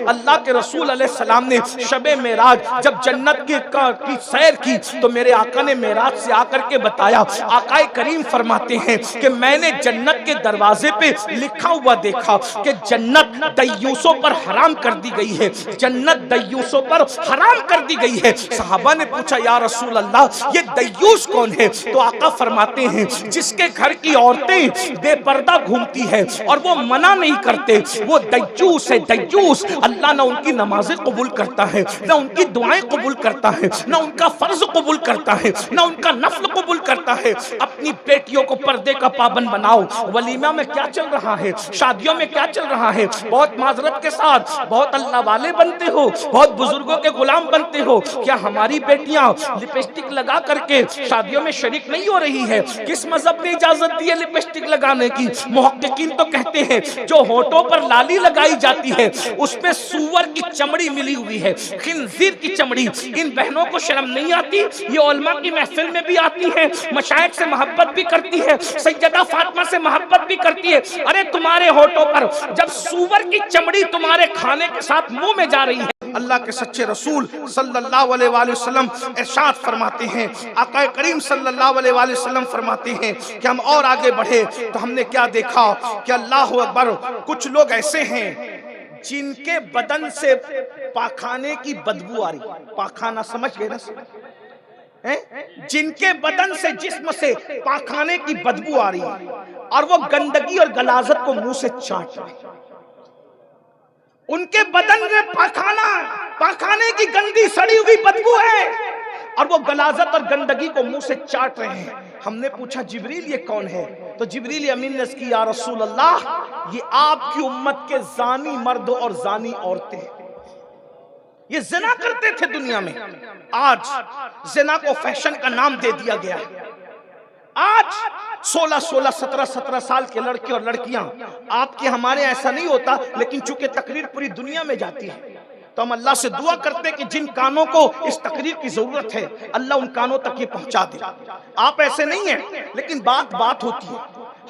اللہ کے رسول علیہ السلام نے شب معراج جب جنت کی سیر کی تو میرے آقا نے معراج سے آ کر کے بتایا، آقا کریم فرماتے ہیں کہ میں نے جنت کے دروازے پہ لکھا ہوا دیکھا کہ جنت دیوسوں پر حرام کر دی گئی ہے، جنت دیوسوں پر حرام کر دی گئی ہے۔ صحابہ نے پوچھا یا رسول اللہ یہ دیوس کون ہے؟ تو آقا فرماتے ہیں جس کے گھر کی عورتیں بے پردہ گھومتی ہے اور وہ منع نہیں کرتے، وہ دیوس ہے۔ دیوس اللہ نہ ان کی نمازیں قبول کرتا ہے، نہ ان کی دعائیں قبول کرتا ہے، نہ ان کا فرض قبول کرتا ہے، نہ ان کا نفل قبول کرتا ہے۔ اپنی بیٹیوں کو پردے کا پابند بناؤ۔ ولیمہ میں کیا چل رہا ہے، شادیوں میں کیا چل رہا ہے، بہت معذرت کے ساتھ بہت اللہ والے بنتے ہو، بہت بزرگوں کے غلام بنتے ہو، کیا ہماری بیٹیاں لپسٹک لگا کر کے شادیوں میں شریک نہیں ہو رہی ہے؟ کس مذہب نے اجازت دی ہے لپسٹک لگانے کی؟ محققین تو کہتے ہیں جو ہونٹوں پر لالی لگائی جاتی ہے اس پہ سور کی چمڑی ملی ہوئی ہے، خنزیر کی چمڑی۔ ان بہنوں کو شرم نہیں آتی؟ یہ علماء کی محفل میں بھی آتی ہے، مشائخ سے محبت بھی کرتی ہے، سیدہ فاطمہ سے محبت بھی کرتی ہے۔ ارے تمہارے ہونٹوں پر جب سور کی چمڑی تمہارے کھانے کے ساتھ منہ میں جا رہی ہے۔ اللہ کے سچے رسول صلی اللہ علیہ وآلہ وسلم ارشاد فرماتے ہیں، آقا کریم صلی اللہ علیہ وآلہ وسلم فرماتے ہیں کہ ہم اور آگے بڑھے تو ہم نے کیا دیکھا کہ اللہ اکبر، کچھ لوگ ایسے ہیں جن کے بدن سے پاخانے کی بدبو آ رہی۔ پاخانہ سمجھ گئے نا؟ جن کے بدن سے، جسم سے پاخانے کی بدبو آ رہی ہے اور وہ گندگی اور غلاظت کو منہ سے چاٹ رہے ہیں۔ ان کے بدن میں پاخانے کی گندی سڑی ہوئی بدبو ہے اور وہ غلاظت اور گندگی کو منہ سے چاٹ رہے ہیں۔ ہم نے پوچھا جبریل یہ کون ہے؟ تو جبریل امین نے کی یا رسول اللہ یہ آپ کی امت کے زانی مرد اور زانی عورتیں، یہ زنا کرتے تھے دنیا میں۔ آج زنا کو فیشن کا نام دے دیا گیا۔ آج 16 سال کے لڑکے اور لڑکیاں، آپ کے ہمارے ایسا نہیں ہوتا لیکن چونکہ تقریر پوری دنیا میں جاتی ہے تو ہم اللہ سے دعا کرتے ہیں کہ جن کانوں کو اس تقریر کی ضرورت ہے اللہ ان کانوں تک یہ پہنچا دے۔ آپ ایسے نہیں ہیں لیکن بات ہوتی ہے،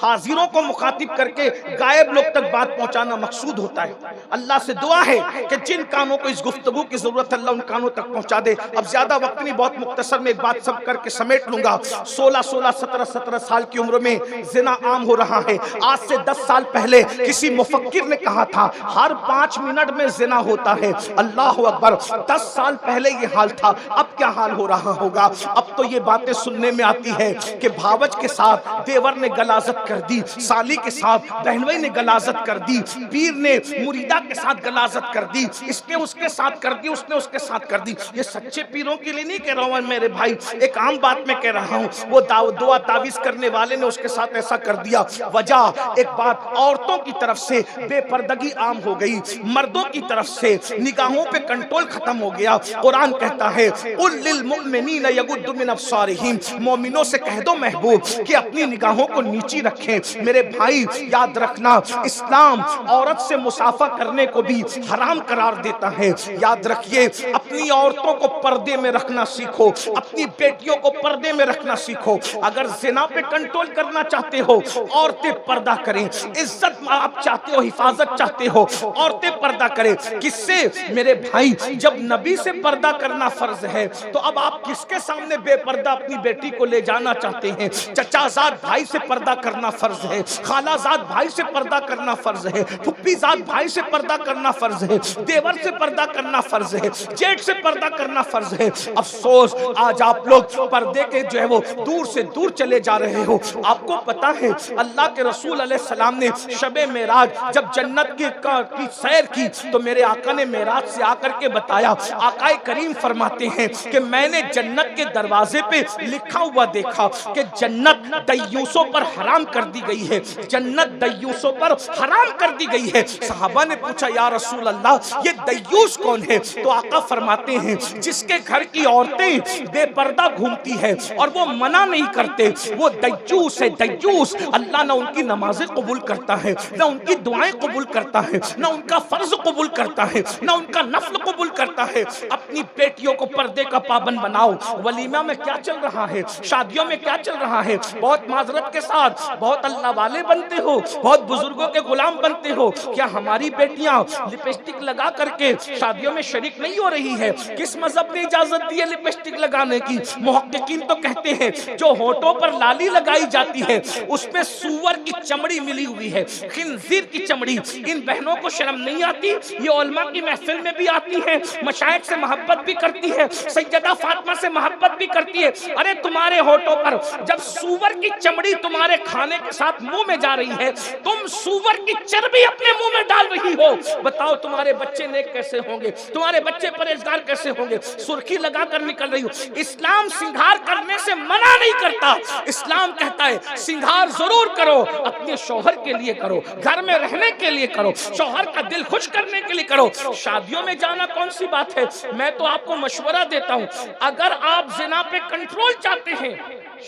حاضروں کو مخاطب کر کے غائب لوگ تک بات پہنچانا مقصود ہوتا ہے۔ اللہ سے دعا ہے کہ جن کانوں کو اس گفتگو کی ضرورت ہے اللہ ان کانوں تک پہنچا دے۔ اب زیادہ وقت نہیں، بہت مختصر میں ایک بات سب کر کے سمیٹ لوں گا۔ 17 سال کی عمر میں زنا عام ہو رہا ہے۔ آج سے 10 سال پہلے کسی مفکر نے کہا تھا ہر 5 منٹ میں زنا ہوتا ہے۔ اللہ اکبر، 10 سال پہلے یہ حال تھا، اب کیا حال ہو رہا ہوگا؟ اب تو یہ باتیں سننے میں آتی ہے کہ بھاوج کے ساتھ دیور نے غلاظت کر دی، سالی کے ساتھ بہنوئی نے غلاظت کر دی، پیر نے مریدہ کے ساتھ غلاظت کر دی، اس نے اس کے ساتھ کر دی، اس نے اس کے ساتھ کر دی۔ یہ سچے پیروں کے لیے نہیں کہہ رہا ہوں میرے بھائی، ایک عام بات میں کہہ رہا ہوں۔ وہ دعا تعویذ کرنے والے نے اس کے ساتھ ایسا کر دیا۔ وجہ ایک بات، عورتوں کی طرف سے بے پردگی عام ہو گئی، مردوں کی طرف سے نگاہوں پہ کنٹرول ختم ہو گیا۔ قرآن کہتا ہے قل للمؤمنین یغضوا من ابصارہم، مومنوں سے کہہ دو محبوب کہ اپنی نگاہوں کو نیچی رکھیں۔ میرے بھائی یاد رکھنا، اسلام عورت سے مصافحہ کرنے کو بھی حرام قرار دیتا ہے۔ یاد رکھیے اپنی عورتوں کو پردے میں رکھنا سیکھو، اپنی بیٹیوں کو پردے میں رکھنا سیکھو۔ اگر زنا پہ کنٹرول کرنا چاہتے ہو عورتیں پردہ کریں، عزت آپ چاہتے ہو، حفاظت چاہتے ہو، عورتیں پردہ کریں۔ کس سے میرے بھائی؟ جب نبی سے پردہ کرنا فرض ہے تو اب آپ کس کے سامنے بے پردہ اپنی بیٹی کو لے جانا چاہتے ہیں؟ چچا زاد بھائی سے پردہ کرنا فرض ہے، خالہ زاد بھائی سے پردہ کرنا فرض ہے، پھپھی زاد بھائی سے پردہ کرنا فرض ہے، دیور سے پردہ کرنا فرض ہے، جیٹ سے پردہ کرنا فرض ہے۔ افسوس آج آپ لوگ پردے کے جو ہے وہ دور سے دور چلے جا رہے ہو۔ آپ کو پتا ہے اللہ کے رسول علیہ السلام نے شب معراج جب جنت کی سیر کی تو میرے آقا نے معراج سے آ کر کے بتایا، آقا کریم فرماتے ہیں کہ میں نے جنت کے دروازے پہ لکھا ہوا دیکھا کہ جنت دیوسوں پر حرام کر دی گئی ہے، جنت دیوسوں پر حرام کر دی گئی ہے۔ صحابہ نے پوچھا یا رسول اللہ یہ دیوس کون ہے؟ تو آقا فرماتے ہیں جس کے گھر کی عورتیں بے پردہ گھومتی ہے اور وہ منع نہیں کرتے، وہ دیوس ہے۔ دیوس اللہ نہ ان کی نمازیں قبول کرتا ہے، نہ ان کی دعائیں قبول کرتا ہے، نہ ان کا فرض قبول کرتا ہے، نہ ان کا نفل قبول کرتا ہے۔ اپنی بیٹیوں کو پردے کا پابند بناؤ۔ ولیمہ میں کیا چل رہا ہے، شادیوں میں کیا چل رہا ہے، بہت معذرت کے ساتھ بہت اللہ والے بنتے ہو, بہت بزرگوں کے غلام بنتے ہو, کیا ہماری بیٹیاں لپسٹک لگا کر کے شادیوں میں شریک نہیں ہو رہی ہے؟ کس مذہب نے اجازت دی ہے لپسٹک لگانے کی؟ محققین تو کہتے ہیں جو ہونٹوں پر لالی لگائی جاتی ہے اس میں سور کی چمڑی ملی ہوئی ہے, خنزیر کی چمڑی. ان بہنوں کو شرم نہیں آتی؟ یہ علماء کی محفل میں بھی آتی ہے, مشائخ سے محبت بھی کرتی ہے, سیدہ فاطمہ سے محبت بھی کرتی ہے. ارے تمہارے ہونٹوں پر جب سور کی چمڑی تمہارے کھانے کے ساتھ منہ میں جا رہی ہے, تم سور کی چربی اپنے منہ میں ڈال رہی ہو, بتاؤ تمہارے بچے نیک کیسے ہوں گے, تمہارے بچے پرہیزگار کیسے ہوں گے؟ سرخی لگا کر نکل رہی ہو. اسلام سنگھار کرنے سے منع نہیں کرتا, اسلام کہتا ہے سنگھار ضرور کرو, اپنے شوہر کے لیے کرو, گھر میں رہنے کے لیے کرو, شوہر کا دل خوش کرنے کے لیے کرو. شادیوں میں جانا کون سی بات ہے؟ میں تو آپ کو مشورہ دیتا ہوں, اگر آپ زنا پہ کنٹرول چاہتے ہیں,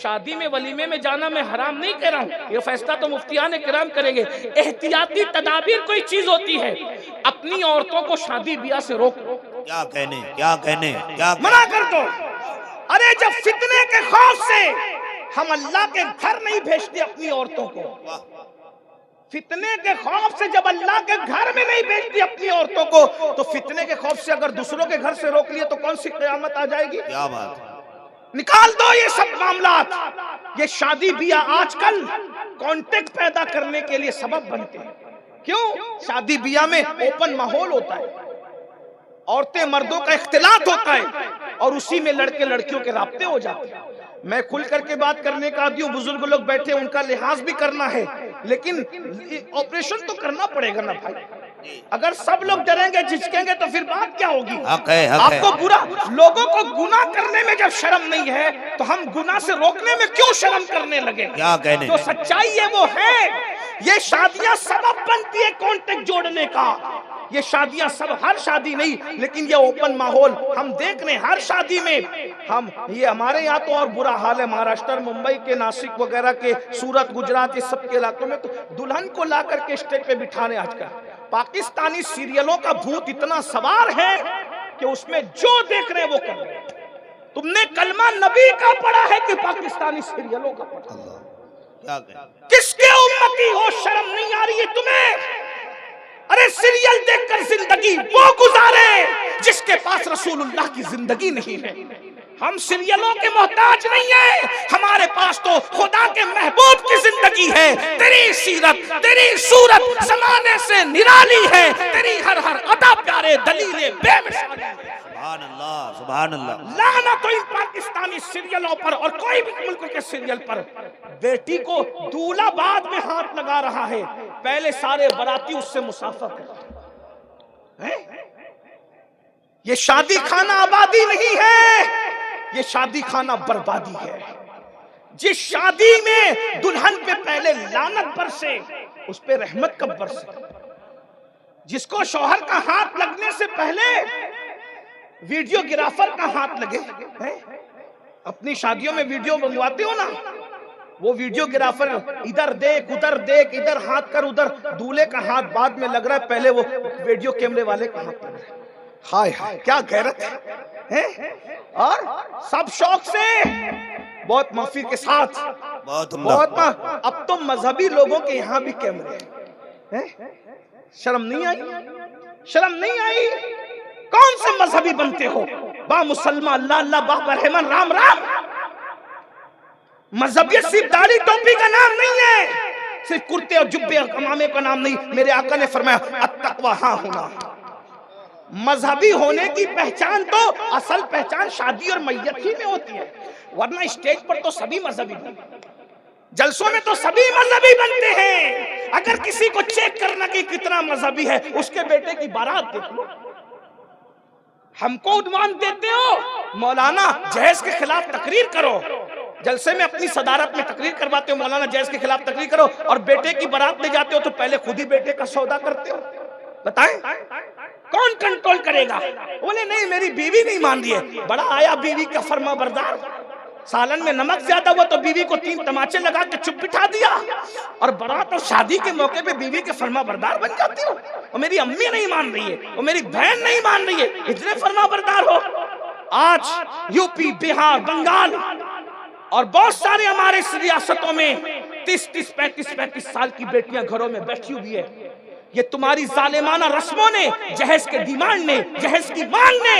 شادی میں ولیمے میں جانا میں حرام نہیں کہہ رہا ہوں, یہ فیصلہ تو مفتیان کرام کریں گے. احتیاطی تدابیر کوئی چیز ہوتی ہے, اپنی عورتوں کو شادی بیاہ سے روکو. کیا کہنے منع کر دو. ارے جب فتنے کے خوف سے ہم اللہ کے گھر نہیں بھیجتے اپنی عورتوں کو, فتنے کے خوف سے جب اللہ کے گھر میں نہیں بھیجتی اپنی عورتوں کو, تو فتنے کے خوف سے اگر دوسروں کے گھر سے روک لیے تو کون سی قیامت آ جائے گی؟ کیا بات ہے. نکال دو یہ سب معاملات. یہ شادی بیاہ آج کل کانٹیکٹ پیدا کرنے کے لیے سبب بنتے ہیں. کیوں؟ شادی بیاہ میں اوپن ماحول ہوتا ہے, عورتیں مردوں کا اختلاط ہوتا ہے, اور اسی میں لڑکے لڑکیوں کے رابطے ہو جاتے ہیں. میں کھل کر کے بات کرنے کا عادی ہوں, بزرگ لوگ بیٹھے ان کا لحاظ بھی کرنا ہے, لیکن آپریشن تو کرنا پڑے گا نا بھائی. اگر سب لوگ ڈریں گے جھجکیں گے تو پھر بات کیا ہوگی؟ آپ کو برا, لوگوں کو گناہ کرنے میں جب شرم نہیں ہے تو ہم گناہ سے روکنے میں کیوں شرم کرنے لگے؟ جو سچائی ہے وہ ہے. یہ شادیاں سبب بنتی ہے کانٹیکٹ جوڑنے کا. یہ شادیاں سب, ہر شادی نہیں, لیکن یہ اوپن ماحول ہم دیکھ رہے ہیں ہر شادی میں. ہم یہ ہمارے یہاں تو اور برا حال ہے, مہاراشٹر, ممبئی کے, ناسک وغیرہ کے, سورت, گجرات, یہ سب کے علاقوں میں تو دلہن کو لا کر کے اسٹیج پہ بٹھانے. آج کل پاکستانی سیریلوں کا بھوت اتنا سوار ہے کہ اس میں جو دیکھ رہے ہیں وہ کر رہے ہیں. تم نے کلمہ نبی کا پڑھا ہے کہ پاکستانی سیریلوں کا پڑھا؟ کس کے امتی ہو؟ شرم نہیں آ رہی ہے تمہیں؟ ارے سیریل دیکھ کر زندگی وہ گزارے جس کے پاس رسول اللہ کی زندگی نہیں ہے. ہم سیریلوں کے محتاج نہیں ہیں, ہمارے پاس تو خدا کے محبوب کی زندگی ہے. تیری سیرت, تیری صورت زمانے سے نرالی ہے, تیری ہر ہر عطا پیارے دلیل بے مثال ہے. سبحان اللہ, سبحان اللہ. لعنت ان پاکستانی سیریلوں پر اور کوئی بھی ملک کے سیریل پر. بیٹی کو دولہا بعد میں ہاتھ لگا رہا ہے, پہلے سارے براتی اس سے مسافہ کر. یہ شادی خانہ آبادی نہیں ہے, یہ شادی خانہ بربادی ہے. جس شادی میں دلہن پہ پہلے لعنت برسے اس پہ رحمت کب برسے؟ جس کو شوہر کا ہاتھ لگنے سے پہلے ویڈیو گرافر کا ہاتھ لگے. اپنی شادیوں میں ویڈیو بنواتے ہو نا, وہ ویڈیو گرافر ادھر دیکھ ادھر دیکھ, ادھر ہاتھ کر ادھر, دولہے کا ہاتھ بعد میں لگ رہا ہے, پہلے وہ ویڈیو کیمرے والے کا ہاتھ لگ رہا ہے. ہائے ہائے کیا غیرت ہے. اور سب شوق سے, بہت معافی کے ساتھ, بہت اب تو مذہبی لوگوں کے یہاں بھی کیمرے ہیں. شرم نہیں آئی؟ شرم نہیں آئی؟ کون سے مذہبی بنتے ہو؟ با مسلمان, اللہ اللہ, با برحمن, رام رام. مذہبیت صرف داڑھی ٹوپی کا نام نہیں ہے, صرف کرتے اور جبے اور امامے کا نام نہیں. میرے آقا نے فرمایا التقوی ہاں ہونا. مذہبی ہونے کی پہچان تو اصل پہچان شادی اور میت ہی میں ہوتی ہے, ورنہ اسٹیج پر تو سبھی مذہبی بنتے, جلسوں میں تو سبھی مذہبی بنتے ہیں. اگر کسی کو چیک کرنا کہ کتنا مذہبی ہے, اس کے بیٹے کی بارات دیکھ لو. ہم کو عنوان دیتے ہو مولانا جہیز کے خلاف تقریر کرو, جلسے میں اپنی صدارت میں تقریر کرواتے ہو مولانا جہیز کے خلاف تقریر کرو, اور بیٹے کی بارات لے جاتے ہو تو پہلے خود ہی بیٹے کا سودا کرتے ہو. بتائیں کون کنٹرول کرے گا؟ بولے نہیں میری بیوی نہیں مان رہی ہے. بڑا آیا بیوی کا فرما بردار, سالن میں نمک زیادہ ہوا تو بیوی کو 3 تماچے لگا کے چپ بٹھا دیا, اور برات اور شادی کے موقع پہ بیوی کے فرما بردار بن جاتی ہو. اور میری امی نہیں مان رہی ہے, اور میری بہن نہیں مان رہی ہے, اتنے فرما بردار ہو. آج یو پی, بہار, بنگال اور بہت سارے ہمارے اس ریاستوں میں 30-30 35-35 سال کی بیٹیاں گھروں میں بیٹھی ہوئی ہے. یہ تمہاری ظالمانہ رسموں نے، جہیز کے ڈیمانڈ نے، جہیز کی مانگ نے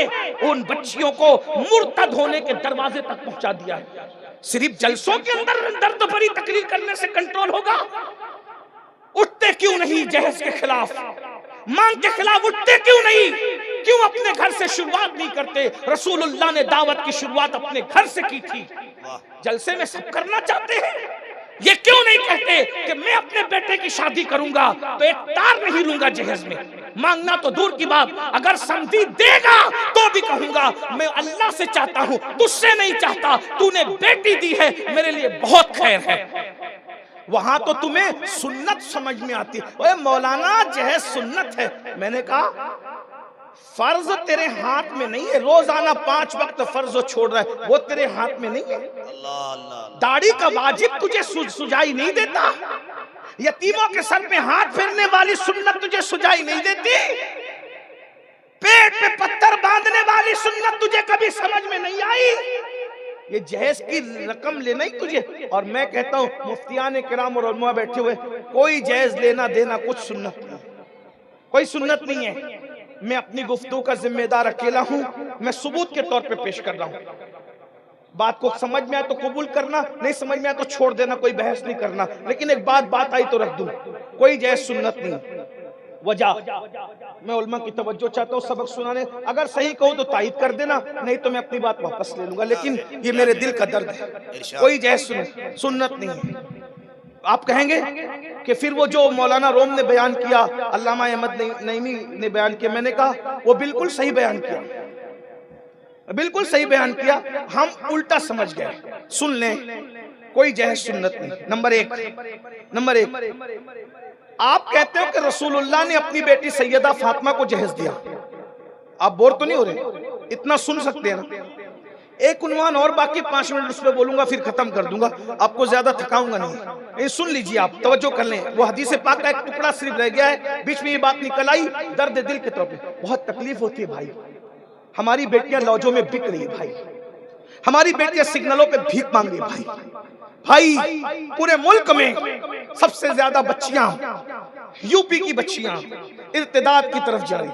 ان بچیوں کو مرتد ہونے کے دروازے تک پہنچا دیا ہے. صرف جلسوں کے اندر درد بھری تقریر کرنے سے کنٹرول ہوگا؟ اٹھتے کیوں نہیں جہیز کے خلاف؟ مانگ کے خلاف اٹھتے کیوں نہیں؟ کیوں اپنے گھر سے شروعات نہیں کرتے؟ رسول اللہ نے دعوت کی شروعات اپنے گھر سے کی تھی. جلسے میں سب کرنا چاہتے ہیں. یہ کیوں نہیں کہتے کہ میں اپنے بیٹے کی شادی کروں گا تو ایک تار نہیں لوں گا جہیز میں؟ مانگنا تو دور کی بات، اگر سمجھی دے گا تو بھی کہوں گا میں اللہ سے چاہتا ہوں، تجھ سے نہیں چاہتا. تو نے بیٹی دی ہے، میرے لیے بہت خیر ہے. وہاں تو تمہیں سنت سمجھ میں آتی. اے مولانا جہیز سنت ہے. میں نے کہا فرض تیرے ہاتھ میں نہیں ہے. روزانہ 5 وقت فرض چھوڑ رہا ہے، وہ تیرے ہاتھ میں نہیں ہے. داڑھی کا واجب تجھے سجائی نہیں دیتا. یتیموں کے سر پہ ہاتھ پھیرنے والی سنت تجھے سجائی نہیں دیتی. پیٹ پہ پتھر باندھنے والی سنت تجھے کبھی سمجھ میں نہیں آئی. یہ جہیز کی رقم لینا ہی تجھے. اور میں کہتا ہوں مفتیان کرام اور علماء بیٹھے ہوئے، کوئی جہیز لینا دینا کچھ سنت نہیں، کوئی سنت نہیں ہے. میں اپنی گفتگو کا ذمہ دار اکیلا ہوں. میں ثبوت کے طور پہ پیش کر رہا ہوں. بات کو سمجھ میں آئے تو قبول کرنا، نہیں سمجھ میں آئے تو چھوڑ دینا، کوئی بحث نہیں کرنا. لیکن ایک بات آئی تو رکھ دوں، کوئی جہیز سنت نہیں. وجہ میں علماء کی توجہ چاہتا ہوں سبق سنانے. اگر صحیح کہوں تو تائید کر دینا، نہیں تو میں اپنی بات واپس لے لوں گا. لیکن یہ میرے دل کا درد ہے. کوئی جہیز سنت نہیں ہے. آپ کہیں گے کہ پھر وہ جو مولانا روم نے بیان کیا، علامہ احمد نعیمی نے بیان کیا، میں نے کہا وہ بالکل صحیح بیان کیا، بالکل صحیح بیان کیا. ہم الٹا سمجھ گئے. سن لیں، کوئی جہیز سنت نہیں. نمبر ایک آپ کہتے ہو کہ رسول اللہ نے اپنی بیٹی سیدہ فاطمہ کو جہیز دیا. آپ بور تو نہیں ہو رہے؟ اتنا سن سکتے ہیں نا. ایک عنوان اور باقی 5 منٹ اس پہ بولوں گا، پھر ختم کر دوں گا. آپ کو زیادہ تھکاؤں گا نہیں. سن لیجئے، آپ توجہ کر لیں. وہ حدیث پاک کا ایک ٹکڑا صرف رہ گیا ہے، بیچ میں یہ بات نکل آئی. درد دل کے طور پہ بہت تکلیف ہوتی ہے بھائی. ہماری بیٹیاں لاجوں میں بک رہی ہے بھائی. ہماری بیٹیاں سگنلوں پہ بھیک مانگ رہی ہے بھائی. پورے ملک میں سب سے زیادہ بچیاں یو پی کی بچیاں ارتداد کی طرف جا رہی.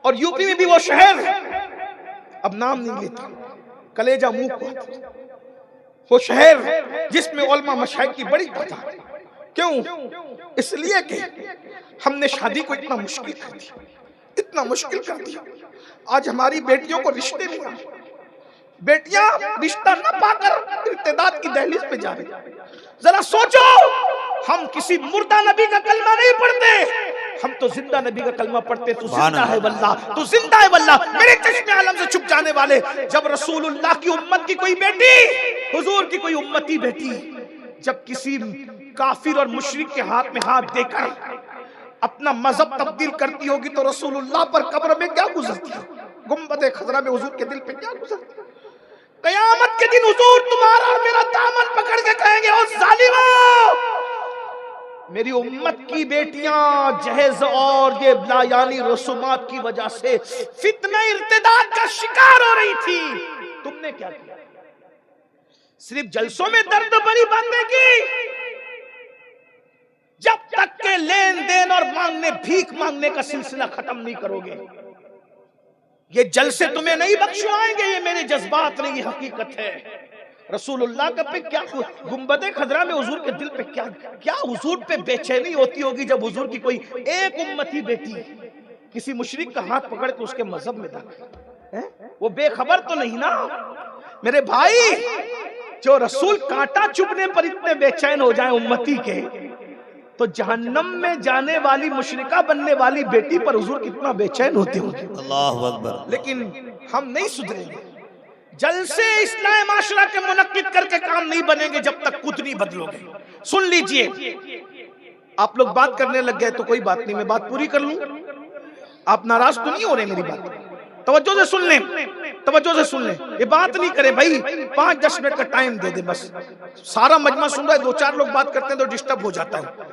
اور یو پی میں بھی وہ شہر، اب نام نہیں لیتا، کلیجہ منہ کو، وہ شہر جس میں علماء مشائخ کی بڑی تعداد. کیوں؟ اس لیے کہ ہم نے شادی کو اتنا مشکل کر دیا، اتنا مشکل کر دیا. آج ہماری بیٹیوں کو رشتے نہیں آتے. بیٹیاں رشتہ نہ پا کر ارتداد کی دہلیز پہ جا رہی. ذرا سوچو، ہم کسی مردہ نبی کا کلمہ نہیں پڑھتے، ہم تو زندہ نبی کا کلمہ پڑھتے. تو زندہ ہے واللہ، تو زندہ ہے واللہ. میرے چشم عالم سے چھپ جانے والے، جب رسول اللہ کی امت کی کوئی بیٹی، حضور کی کوئی امتی بیٹی جب کسی کافر اور مشرک کے ہاتھ میں ہاتھ دے کر اپنا مذہب تبدیل کرتی ہوگی تو رسول اللہ پر قبر میں کیا گزرتی ہے؟ گنبد خضرا میں حضور کے دل پہ کیا گزرتی ہے؟ قیامت کے دن حضور تمہارا اور میرا دامن پکڑ کے کہیں گے، او ظالموں، میری امت کی بیٹیاں جہیز اور یہ لایانی رسومات کی وجہ سے فتنہ ارتداد کا شکار ہو رہی تھی. تم نے کیا کیا؟ صرف جلسوں میں درد بھری باتیں کی. جب تک کہ لین دین اور بھیک مانگنے کا سلسلہ ختم نہیں کرو گے، یہ جلسے تمہیں نہیں بخشوائیں گے. یہ میرے جذبات نہیں، یہ حقیقت ہے. رسول اللہ کا پہ کیا گنبد خضرا میں حضور کے دل پہ کیا حضور پہ بے چینی ہوتی ہوگی جب حضور کی کوئی ایک امتی بیٹی کسی مشرک کا ہاتھ پکڑ کے اس کے مذہب میں داخل. وہ بے خبر تو نہیں نا میرے بھائی. جو رسول کانٹا چبھنے پر اتنے بے چین ہو جائیں امتی کے، تو جہنم میں جانے والی مشرکہ بننے والی بیٹی پر حضور کتنا بے چین ہوتے ہوں گے. اللہ اکبر. لیکن ہم نہیں سدھریں گے. جلسے اصلاح معاشرہ کے منعقد کر کے کام نہیں بنیں گے جب تک خود نہیں بدلو گے. سن لیجئے، آپ لوگ بات کرنے لگ گئے تو کوئی بات نہیں، میں بات پوری کر لوں. آپ ناراض تو نہیں ہو رہے میری بات؟ توجہ سے سن لیں، توجہ سے سن لیں. یہ بات نہیں کرے بھائی، 5-10 منٹ کا ٹائم دے دے بس. سارا مجمع سن رہا ہے، 2-4 لوگ بات کرتے ہیں تو ڈسٹرب ہو جاتا ہے.